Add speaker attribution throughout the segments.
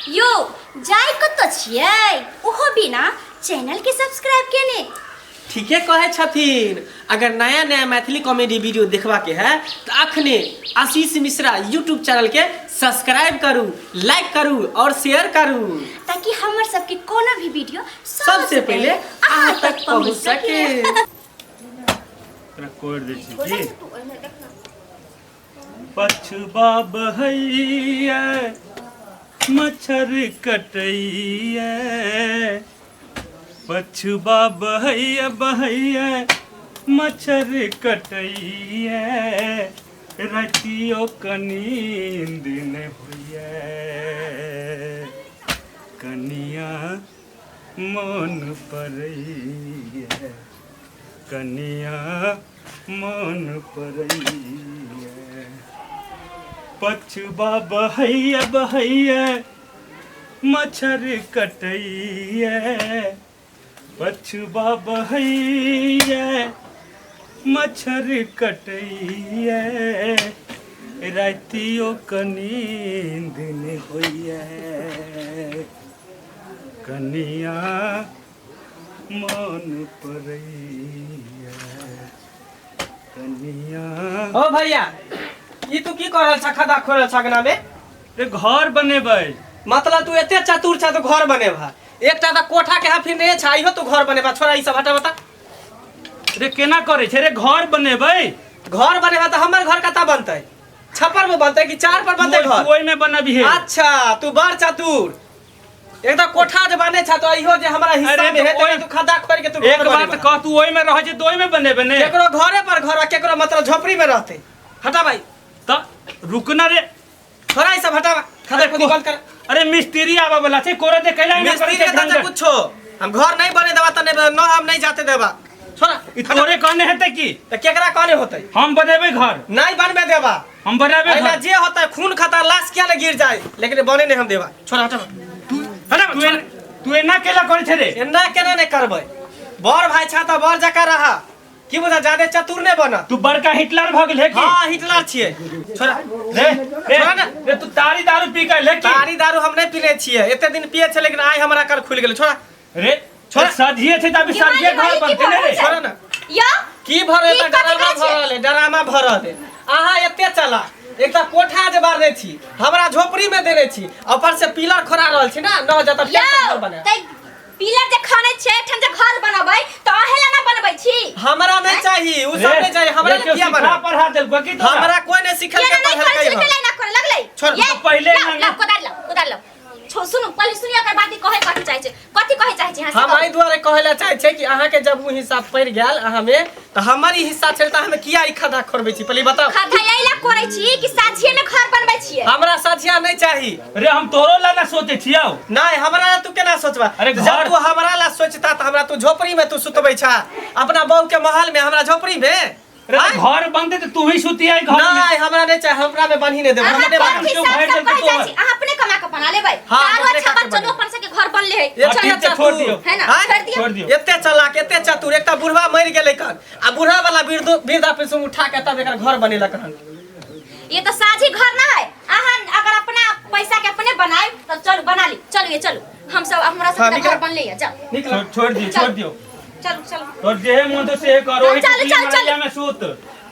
Speaker 1: यो जाय कत छियै ओहो बिना चैनल के सब्सक्राइब केने।
Speaker 2: ठीके कहे छथिन। अगर नया नया मैथिली कॉमेडी वीडियो देखवा के है तो अखने आशीष मिश्रा यूट्यूब चैनल के सब्सक्राइब करू, लाइक करू और शेयर करू
Speaker 1: ताकि हमर सबके कोनो भी वीडियो
Speaker 2: सबसे पहले आप तक पहुंच सके।
Speaker 3: पछुआ बहैया मच्छर कटैया, पछुआ बहैया बहैया मच्छर कटैया, रतियो कनींद न होइया, कनिया मन परैया, कनिया मन परैया। पछुआ बहैया बहैया मच्छर कटैया, पछुआ बहैया मच्छर कटैया, रातियो कनींद न होइया, कनिया मन परैया, कनिया।
Speaker 2: ओ भैया ये तू की करल छ खदा खोरल छगना में?
Speaker 3: रे घर बनेबै।
Speaker 2: मतलब तू एते चतुर छ तो घर बनेबा। एकटा त कोठा के हाफिन रे छ इहो तू घर बनेबा। छोरा ई सब हटा बता।
Speaker 3: रे केना करे छे रे घर बनेबै?
Speaker 2: घर बनेबा त हमर घर कता बनतै? छप्पर में बनतै कि चार पर बनतै घर?
Speaker 3: ओइ में बनबी है।
Speaker 2: अच्छा तू बड़ चतुर। एक त कोठा जे बने छ तो इहो जे हमरा हिस्सा में है त तू खदा खोर के तू
Speaker 3: एक बात कह, तू ओइ में रह जे तो ओइ में बनेबे ने।
Speaker 2: केकरो घरे पर घर केकरो मतलब झोपड़ी में रहते। हटा भाई
Speaker 3: त रुकना रे।
Speaker 2: थोड़ा ई सब हटावा। खदा खुद बंद कर।
Speaker 3: अरे मिस्त्री आवा वाला छे, कोरे दे कैला ना करे
Speaker 2: मिस्त्री
Speaker 3: छे।
Speaker 2: त कुछो हम घर नहीं बने देबा त न हम नहीं जाते देबा। छोरा
Speaker 3: ई तोरे कहने हेते की?
Speaker 2: त केकरा कहने होतै?
Speaker 3: हम बनेबे घर।
Speaker 2: नहीं बनबे देबा।
Speaker 3: हम बनाबे
Speaker 2: पहले
Speaker 3: घर।
Speaker 2: जे होता खून खाता लाश क्या ले गिर जाए लेकिन बने नहीं हम देबा। छोरा हटा
Speaker 3: तू हटा तू एना केला करे छे रे?
Speaker 2: एना केना नहीं करबै? बड़ भाई छा त बड़ जका रहा। की बुझा ज्यादा चतुर नहीं बना।
Speaker 3: तू बड़का हिटलर भ गेल है की?
Speaker 2: हां हिटलर छिए। छोरा
Speaker 3: रे रे तू तारी दारू पी के ले की?
Speaker 2: तारी दारू हम नहीं पीले छिए। एते दिन पिए छे लेकिन आज हमरा कल खुल गेल। छोरा
Speaker 3: रे छोरा सजिए छे तभी सजिए घर बनते ने रे।
Speaker 2: छोरा ना
Speaker 1: या
Speaker 2: की भरे त डरामा भरल है, डरामा भरल है। आहा एते चला एक त कोठा जे बारने छी, हमरा झोपड़ी में देने छी, ऊपर से पिलर खोरा रहल छी ना न जत घर बने।
Speaker 1: पिलर जे खाने छे ठन जे घर बनबै त अहेला ना बनबै छी।
Speaker 2: हमरा नहीं चाहिए उ सब नहीं चाहिए। हमरा ले किया बना
Speaker 3: पढ़ा देल बकी तो
Speaker 2: हमरा कोई नहीं सिखल के पढ़ल के
Speaker 1: ना करे लगलै।
Speaker 2: छोड़
Speaker 3: पहले
Speaker 1: ला कोदाल ला। सुनु पहले सुनिया कर बात कहे कथि चाहे छे? कथि कहे चाहे छे? हां
Speaker 2: हम आई द्वारे कहेला चाहे छे कि अहाँ के जब उ हिसाब पड़ गेल अहाँ में त हमारी हिस्सा छे त हमें किया ई खदा खोरबै छी? पहले बताओ।
Speaker 1: खदा यैला करै छी कि साझिए में घर बनबै छिए?
Speaker 2: हमरा साझिया नहीं चाहिए।
Speaker 3: रे हम तोरो ला ना सोचे छियौ।
Speaker 2: नहीं हमरा तू केना सोचबा?
Speaker 3: अरे
Speaker 2: जब तू हमरा ला सोचता त हमरा तू झोपड़ी में तू सुतबै छा, अपना बहू के महल में हमरा झोपड़ी में।
Speaker 3: रे घर बनते त तू ही सुती आई घर में।
Speaker 2: नहीं हमरा नहीं चाहिए। हमरा में बन्ही नहीं देबो। हम नहीं बात
Speaker 3: क्यों भाई देल के तो
Speaker 1: अहाँ अपने कमा के बना लेबै। चारो अच्छा बच्चा लोग पर से के घर बनले है।
Speaker 2: एते
Speaker 3: छोड़ दियो
Speaker 1: है ना?
Speaker 3: छोड़ दियो।
Speaker 2: एते चलाक एते चतुर। एक त बुढ़वा मर गेलै कन आ बुढ़ा वाला वृद्धा पेंशन उठा के तब एकर घर बनेलक हन।
Speaker 1: ये तो साझी घर ना है। अहाँ अगर अपना पैसा के अपने बनाए तो चलो बना ली। चलो ये चलो हम सब हमरा सब घर बन ले जाओ।
Speaker 3: छोड़ दियो।
Speaker 1: चलो चलो
Speaker 3: तोर जे मन तो से करो।
Speaker 1: चल
Speaker 3: में सूत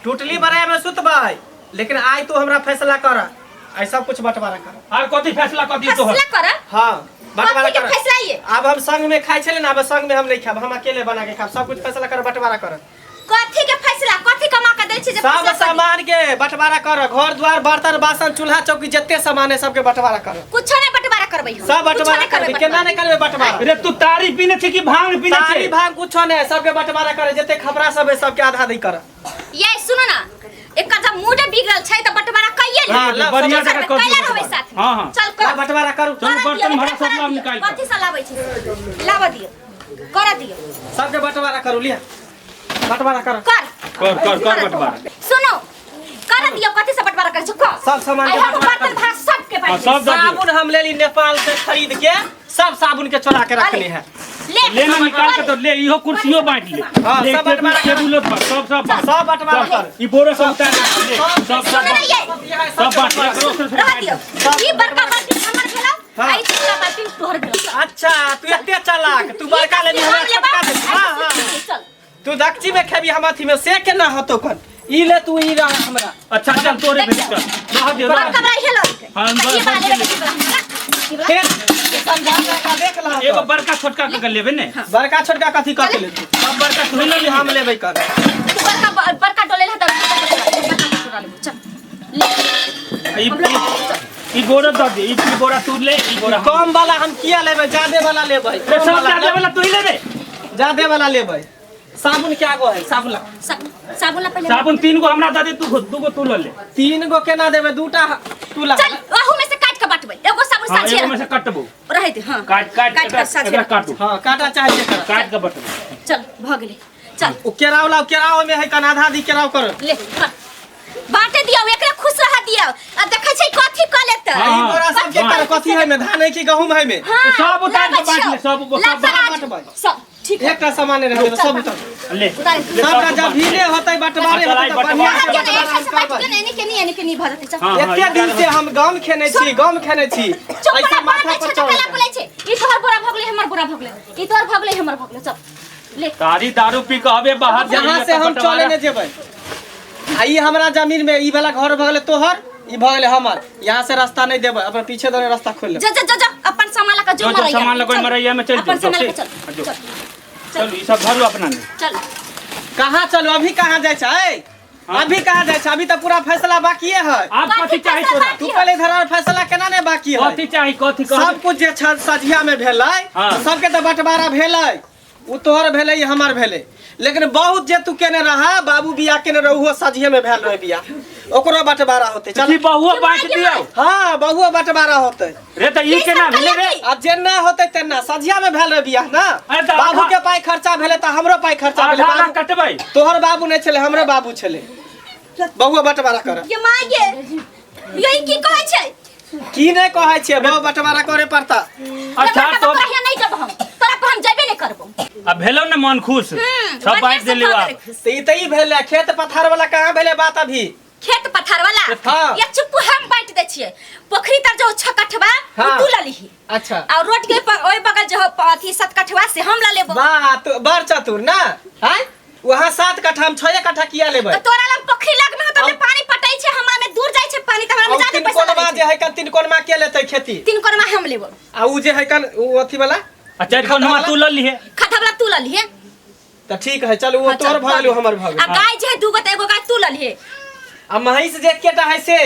Speaker 2: टोटली बराए में सुतबै लेकिन आज तू हमरा फैसला कर। आई सब कुछ बंटवारा कर।
Speaker 3: और कथि फैसला कर दियो तो?
Speaker 1: फैसला कर।
Speaker 2: हां बंटवारा कर।
Speaker 1: फैसला ये
Speaker 2: अब हम संग में खाइ छले ना, अब संग में हम नहीं खाब, हम अकेले बना के खाब। सब कुछ फैसला कर, बंटवारा कर।
Speaker 1: कथि के फैसला? कथि कमा के दै छी जे
Speaker 2: सब सामान के बंटवारा कर। घर द्वार बर्तन बासन चूल्हा चौकी जत्ते सामान है सबके बंटवारा कर।
Speaker 1: कुछ नहीं बंटवारा करबै हम।
Speaker 2: सब बंटवारा करबै। केना नहीं करबै बंटवारा?
Speaker 3: रे तू तारी पीने छी कि भांग पीने छी?
Speaker 2: तारी भांग कुछ नहीं, सबके बंटवारा कर। जत्ते खबरा सब है सबके आधा दी कर।
Speaker 1: ये सुनो ना, एक जब मूड बिगड़ल छै त बंटवारा कइये ले।
Speaker 2: हां
Speaker 3: बढ़िया जगह कर
Speaker 1: कैला रहबै साथ।
Speaker 3: हां
Speaker 1: चल कर
Speaker 2: बंटवारा करू।
Speaker 3: चल बर्तन भरा सब नाम निकाल।
Speaker 1: कथि से लाबै छी? लावा दियो कर दियो।
Speaker 2: सबके बंटवारा करू। लिया बंटवारा कर।
Speaker 1: कर
Speaker 3: बंटवारा।
Speaker 1: सुनो कर दियो। कथि से बंटवारा कर छ?
Speaker 2: सब सामान के
Speaker 1: बर्तन भात सब के बांट।
Speaker 3: सब
Speaker 2: साबुन हम ले ली नेपाल से खरीद के। सब साबुन के चोरा के रखले हैं।
Speaker 1: ले
Speaker 3: ना निकाल के तो ले। इहो कुर्सियो बांट ले।
Speaker 2: हां सब बंटवारा कर।
Speaker 3: टेबुल पर सब
Speaker 2: बंटवारा कर।
Speaker 3: ई बोरो सब उतार ले। सब
Speaker 1: सुनो ना ये
Speaker 3: सब बांट ले।
Speaker 1: रह दियो। ई बड़का बाल्टी हमर भेला
Speaker 2: हाँ।
Speaker 1: आई चिकना बाल्टी तोहर गेल
Speaker 2: अच्छा तू एते चालाक तू बड़का ले हमरा छोटका दे हां
Speaker 1: चल
Speaker 2: तू दक्षी में खेबी हम अथी में से केना हतो कन ई ले तू ई रह हमरा
Speaker 3: अच्छा चल तोरे भेज कर रह दे
Speaker 1: बड़का भाई हेलो
Speaker 3: हाँ,
Speaker 1: ये
Speaker 3: बस-
Speaker 1: वाले बेटी
Speaker 2: फिर समझा का देख ला
Speaker 3: एगो बड़का छोटका के लेबे ने
Speaker 2: बड़का छोटका कथी कर ले तू
Speaker 3: सब बड़का
Speaker 2: तू ले हम लेबै कर
Speaker 1: बड़का डोले ला चल ले
Speaker 3: ई बोरा दे दे ई बोरा तू ले ई बोरा
Speaker 2: कम वाला हम किया लेबै ज्यादा वाला लेबै
Speaker 3: सब ज्यादा वाला तू ही लेबे
Speaker 2: ज्यादा वाला लेबै साबुन क्या गो है साबुन
Speaker 1: साबुन ला पहले
Speaker 3: साबुन 3 गो हमरा दे तू 2 गो तू ले
Speaker 2: 3 गो केना देबै दूटा तू ला
Speaker 1: चल ओहू में से काट के बाटबै एगो साबुन
Speaker 3: हां
Speaker 1: साझे
Speaker 3: एगो में से काटबो
Speaker 1: रहे दे हां
Speaker 3: काट एकरा काटू
Speaker 2: हां काटा चाहिए कर
Speaker 3: काट के बटबो
Speaker 1: चल भ गेले चल
Speaker 2: ओ केराव ला केराव में है कन आधा दी केराव कर
Speaker 1: ले बाटे दियो एकरा खुश रह दियो आ देखै छै कथि क लेत
Speaker 3: हाँ,
Speaker 2: ई बोरा सब के कर कथी है में धान है कि गहूम है में
Speaker 3: सब उतार के बांट ले सब
Speaker 2: बांटबै
Speaker 1: सब ठीक है
Speaker 2: एकटा सामान रह गेल सब उतार
Speaker 3: ले
Speaker 2: सबका जब भीले होतै बंटवारे होतै त बढ़िया से बंटवारा करबै
Speaker 1: एने के नहीं भरत छ
Speaker 3: हाँ,
Speaker 2: एते दिन से हम गम खेने छी गम खेने छी ऐसा माथा पर चढ़
Speaker 1: बोलै छै ई तोहर बोरा भगले हमर बोरा भगले ई तोहर भगले हमर भगले चल ले
Speaker 3: तारी दारू पी के हवे बाहर
Speaker 2: यहाँ से हम चले ने जेबै आ ई हमरा जमीन में ई वाला घर भगले तोहर ई भगले हमर यहाँ से रास्ता नहीं देबै अपन पीछे दरे रास्ता खोल ले
Speaker 1: जा अपन सामान ला के जो मरैया
Speaker 3: सामान लगोई मरैया में चल
Speaker 1: अपन सामान ला के
Speaker 3: चल
Speaker 1: चल
Speaker 3: चल ई सब भरू अपना ने
Speaker 1: चल
Speaker 2: कहाँ चलो अभी कहाँ जाय छै अभी कहाँ जाय छै अभी तो पूरा फैसला बाकी है
Speaker 3: आप कथि चाहि तोरा
Speaker 2: तू पहले धरर फैसला केना ने बाकी है
Speaker 3: कथि चाहि कथि कह
Speaker 2: सब कुछ जे सजिया में भेलै
Speaker 3: हाँ।
Speaker 2: सबके तो बंटवारा भेलै उ तोहर भेलै ई हमर भेलै लेकिन बहुत जे तू केने रहा बाबू बिया केने रहू सजिए में भेल रहे बिया ओकरो बंटवारा होते चल
Speaker 3: कथि बहुआ बांट दियो
Speaker 2: हां बहुओ बंटवारा होते
Speaker 3: रे त ई केना भेले रे
Speaker 2: अब जेना होते तेना सजिया में भेल रहे बिया ना
Speaker 3: अरे तो
Speaker 2: बाबू
Speaker 3: आधा-
Speaker 2: के पाई खर्चा भेले त हमरो पाई खर्चा भेले
Speaker 3: आधा
Speaker 2: बाबू
Speaker 3: कटबै
Speaker 2: तोहर बाबू नहीं छले हमरे बाबू छले बहुओ बंटवारा कर
Speaker 1: ये मां ये यही की कहै छै
Speaker 2: की नहीं कहै छै बहु बंटवारा करे पड़ता
Speaker 3: अच्छा तो
Speaker 1: तोरा नहीं जब हम तोरा पर हम जेबे नहीं करबो
Speaker 3: अब भेलो ने मन खुश सब बांट देले आप
Speaker 2: त ई भेले खेत पथार वाला कहां भेले बात अभी
Speaker 1: खेत पथार वाला
Speaker 2: हाँ।
Speaker 1: ये चुप हम बांट दे छिए पोखरी तर जो छकठवा
Speaker 2: हाँ।
Speaker 1: तू ला लीही
Speaker 2: अच्छा
Speaker 1: और रोड के ओय बगल जो अथी सतकठवा से हम ला लेबो
Speaker 2: बात बड़ चतुर ना हैं वहां 7 कट्ठा हम 6 कट्ठा किया लेबै
Speaker 1: तो तोरा लग पोखरी लग में तो पानी पटाई छै हमरा में दूर जाय छै पानी त हमरा में ज्यादा
Speaker 2: तीन
Speaker 1: पैसा
Speaker 2: कोनमा
Speaker 1: लगे
Speaker 2: जे है कन 3 कोनमा के लेतै खेती
Speaker 1: तीन कोरमा हम लेबो
Speaker 2: आ उ जे है कन उ अथी वाला
Speaker 3: अच्छा कोन हम तू ल लिए
Speaker 1: खठा वाला तू ला लीहे
Speaker 2: त ठीक है चल वो
Speaker 1: हाँ,
Speaker 2: तोर
Speaker 1: चल,
Speaker 2: भगलु हमर
Speaker 1: आ
Speaker 2: भगलु
Speaker 1: गाय जे है दूगो त एगो गाय तू ला लीहे
Speaker 2: आ महिष जे केटा है से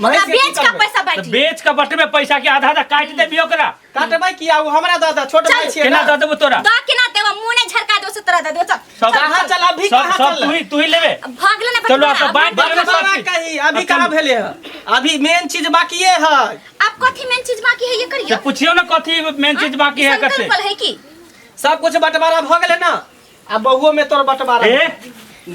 Speaker 2: महिष
Speaker 1: हमरा
Speaker 2: के की
Speaker 1: बेच का
Speaker 2: करबै?
Speaker 1: पैसा
Speaker 3: तो
Speaker 1: बैठी
Speaker 3: बेच के बटवे पैसा के आधा आधा काट देबी ओकरा
Speaker 2: काटबै की आ उ हमरा दादा छोट भाई छियै
Speaker 3: केना
Speaker 2: ना
Speaker 3: द देबो तोरा
Speaker 1: दा केना देबो मुंह ने झरका दो से तोरा दे दो चल
Speaker 3: सब
Speaker 2: कहाँ चल अभी
Speaker 3: सब
Speaker 2: कहाँ
Speaker 3: सब
Speaker 2: चल
Speaker 3: तू ही लेबे
Speaker 1: भागले ना
Speaker 3: चलो आप बांट देबे सब
Speaker 2: बंटवारा
Speaker 3: चीज।
Speaker 2: कही अभी
Speaker 3: अब
Speaker 2: कहाँ
Speaker 3: चल।
Speaker 2: भेले है अभी मेन चीज बाकी है
Speaker 1: आप कथी मेन चीज बाकी है ये
Speaker 3: तो
Speaker 1: करियो
Speaker 3: पूछियो ना कथी मेन चीज बाकी है कैसे
Speaker 1: संकल्प है की
Speaker 2: सब कुछ बंटवारा भ गेले ना आ बहुओ में तोर बंटवारा
Speaker 3: ए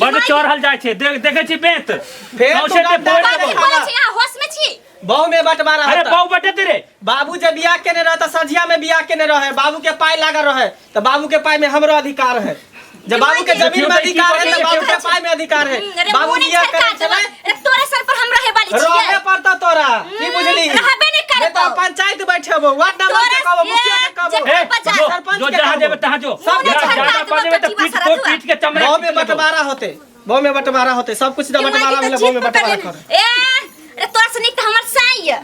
Speaker 3: बड़ चढ़ल जाय छै देखे छी बेत
Speaker 2: फेर तू
Speaker 3: नौसे ते
Speaker 2: गड्ढा
Speaker 3: बोल
Speaker 2: बाकी
Speaker 3: देबो
Speaker 1: बोले छी यहाँ होश में छी
Speaker 2: बहु में बंटवारा
Speaker 3: अरे
Speaker 2: होता
Speaker 3: बाऊ बटे तेरे
Speaker 2: बाबू जब बियाह केने रहे त सजिया में बियाह केने रहे बाबू के पाई लागल रहे त बाबू के पाई में हमरो अधिकार है जब बाबू के जमीन में अधिकार है त बाबू के पाई में अधिकार है बाबू बियाह करे चले
Speaker 1: तोरे सर पर हम रहे वाली
Speaker 2: रहे
Speaker 1: छिए
Speaker 2: पड़ता तोरा की बुझली
Speaker 1: रहबे नहीं
Speaker 2: मैं तो
Speaker 1: करबो
Speaker 2: पंचायत बैठेबो वार्ड नंबर के कहबो मुखिया के कहबो
Speaker 3: ए
Speaker 1: पचास,
Speaker 3: जो
Speaker 2: सरपंच
Speaker 3: जो
Speaker 2: के
Speaker 3: जहां
Speaker 2: कहबो।
Speaker 3: देबे तहां जो
Speaker 1: मुंह ने
Speaker 3: जहां
Speaker 1: झरका
Speaker 3: ज्यादा
Speaker 1: देबो
Speaker 3: कर देबे
Speaker 1: तो
Speaker 3: तो पीठ
Speaker 1: जीवा
Speaker 3: को
Speaker 1: सरा
Speaker 3: पीठ के चमड़ा
Speaker 2: बहु में बंटवारा होते बहु में बंटवारा होते सब कुछ जब बंटवारा भेले बहु में बंटवारा कर
Speaker 1: ए तोरा से निक हमर साई है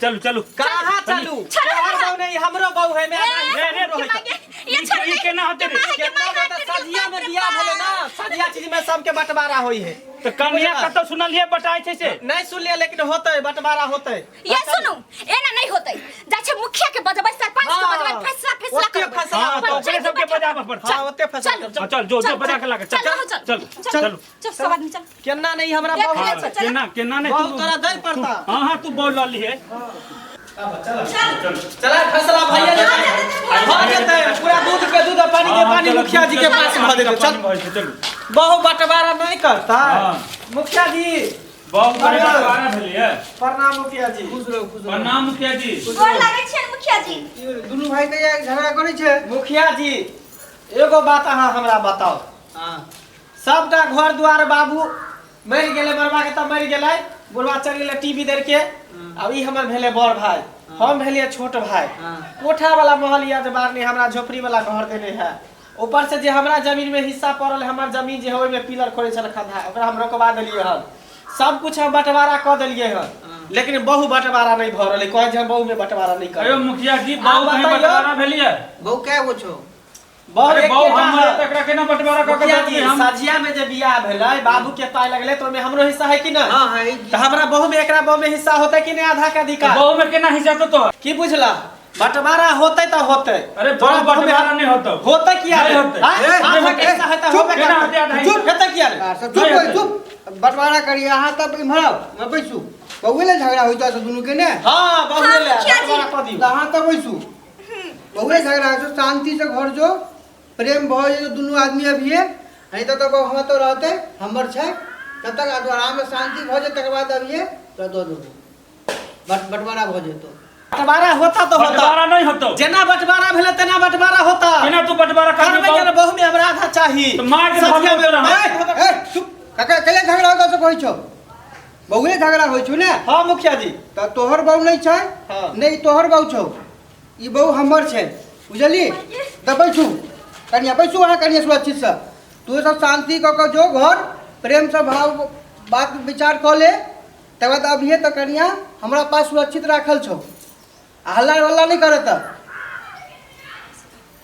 Speaker 3: चलो चलो
Speaker 2: कहां चलू तोहर बहु नहीं हमरो बहु है मैं
Speaker 3: रे रे रोहित
Speaker 1: ये छोड़
Speaker 3: ई केना होते रे
Speaker 2: केतना बता सजिया में बियाह भेले ना सजिया चीज में सबके बंटवारा होई है
Speaker 3: तो कमिया कतो सुनलिए बटाई छै से
Speaker 2: नहीं सुनलिए लेकिन होते बंटवारा होते
Speaker 1: ये सुनु एना नहीं होतै जा छै मुखिया के बजबै सरपंच के बजबै फैसला
Speaker 2: ओते
Speaker 1: करबै
Speaker 2: फैसला
Speaker 3: हां तो ओकरे सबके बजाबा पड़ता
Speaker 2: हां ओते फैसला कर
Speaker 3: चल जो जो बजा के लागे चल चल चल
Speaker 1: चल सब आदमी चल
Speaker 2: केना नहीं हमरा
Speaker 1: देख
Speaker 2: बहु
Speaker 1: ले
Speaker 2: है।
Speaker 1: चल
Speaker 3: केना केना ने
Speaker 2: बहु तोरा दई पड़ता
Speaker 3: हां हां तू बोल ली है
Speaker 2: चला फैसला भैया हो जेतै पूरा दूध के दूध और पानी के पानी मुखिया जी के पास भ देते चल
Speaker 3: चल
Speaker 2: बहु बंटवारा नहीं करता
Speaker 3: हाँ।
Speaker 2: मुखिया जी
Speaker 3: बहुत बड़ा बारा भेलिए
Speaker 2: प्रणाम मुखिया जी
Speaker 3: प्रणाम मुखिया जी
Speaker 1: गोर लागै छै मुखिया जी
Speaker 2: दुनू भाई के झगड़ा करै छै मुखिया जी एगो बात अहाँ हमरा बताओ हां सबटा घर द्वार बाबू मरि गेलै मरवा के त मरि गेलै बुढ़वा चल गेलै टीवी देख के अब ई हमर भेले बड़ भाई, हम भेलिए छोट भाई। कोठा वाला महल या जे बारने हमरा झोपड़ी वाला घर देने है। ऊपर से जे हमरा जमीन में हिस्सा पड़ल, हमर जमीन जे है ओइ में पिलर खोले छल खंधा, ओकरा हम रोकवा देलिए हन। सब कुछ हम बंटवारा क देलिए हन, लेकिन बहु बंटवारा नहीं भ रहले। कहे जे हम बहु में बंटवारा नहीं कर।
Speaker 3: अरे मुखिया जी बहु कहीं बंटवारा भेलिए?
Speaker 4: बहु क्या गो छो?
Speaker 2: बहु एक
Speaker 3: बहु
Speaker 2: केटा
Speaker 3: हम
Speaker 2: है।
Speaker 3: एकरा केना बंटवारा क के
Speaker 2: मुखिया जी,
Speaker 3: हम
Speaker 2: साझिया में जे बियाह भेलै, बाबू के पाय लगले तो में हमरो हिस्सा है कि ना?
Speaker 4: हां है।
Speaker 2: तो हमरा बहु में एकरा बहु में हिस्सा होते कि नहीं? आधा का अधिकार।
Speaker 3: बहु में केना हिस्सा तो
Speaker 2: की बुझला? बंटवारा होते तो होते।
Speaker 3: अरे बहु बंटवारा नहीं होता।
Speaker 2: होता किया
Speaker 3: नहीं
Speaker 2: रे?
Speaker 3: होते।
Speaker 2: आधा का हिस्सा है तो
Speaker 4: चुप,
Speaker 2: होबे
Speaker 3: केना
Speaker 2: करता।
Speaker 3: होते आधा
Speaker 2: चुप हेता किया रे?
Speaker 4: चुप होई चुप। बंटवारा करिए अहाँ तब इम्हर मैं बैसू। बहु ले झगड़ा होइता तो दुनु के ने?
Speaker 2: हां बहु ले
Speaker 1: मुखिया जी।
Speaker 2: बंटवारा क दियो।
Speaker 4: अहाँ तब बैसू। बहु ले झगड़ा हो शांति से घर जो प्रेम भ जे दुनु आदमी अभिए नहीं तो हम तो रहते हमर छै तब तक आराम से शांति भ जे तक बाद अभिए तो दो बंटवारा भ जेतो।
Speaker 2: बंटवारा होता तो होता।
Speaker 3: बंटवारा नहीं होता।
Speaker 2: जेना बंटवारा भेले तेना बंटवारा होता।
Speaker 3: केना तू बंटवारा
Speaker 2: करबे के
Speaker 3: कर?
Speaker 2: बहु में हमरा आधा चाहिए।
Speaker 3: तो मार के
Speaker 2: सच्चे
Speaker 3: भाग
Speaker 2: में-
Speaker 3: रहा।
Speaker 4: ए चुप काका केले झगड़ा होता से कहै छो? बहुए झगड़ा होइ छौ ने?
Speaker 2: हां मुखिया जी।
Speaker 4: त तोहर बहु नहीं छै?
Speaker 2: हाँ।
Speaker 4: नहीं तोहर बहु छौ। ई बहु हमर छै। बुझली? त बैठू। कनिया बैठू अहाँ कनिया सुरक्षित से। तू सब शांति क के जो घर प्रेम से भाव बात विचार क ले। तब बाद अभिये त कनिया हमरा पास सुरक्षित राखल छौ। हल्ला वल्ला नहीं करत।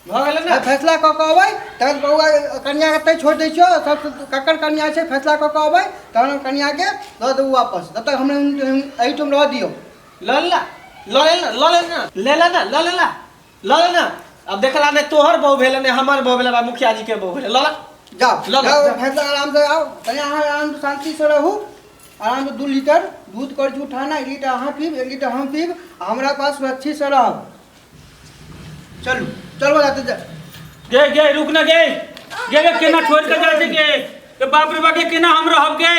Speaker 2: भ गेलै ना?
Speaker 4: फैसला क के अबै तब बउआ कन्या के तै छोड़ दै छियो। सब ककर कन्या छै फैसला क के अबै तहन हम कन्या के द देबू वापस। तब तक हम एही तुम रह दियो।
Speaker 2: लल्ला लेला अब देखला ने तोहर बहु भेले ने हमर बहु भेले बा मुखिया जी के बहु भेले। लला
Speaker 4: जाओ
Speaker 2: लो, लो।
Speaker 4: जाओ फैसला आराम से आओ। कन्या अहाँ आराम से शांति से रहू। आराम से 2 लीटर दूध कर उठाना, 1 लीटर अहाँ पीब 1 लीटर हम पीब। हमरा पास सुरक्षित से रह। चलू चलो जाते जा।
Speaker 3: गे रुक ना गे केना छोड़ के जाते के बाप रे बाप केना हम रहब गे।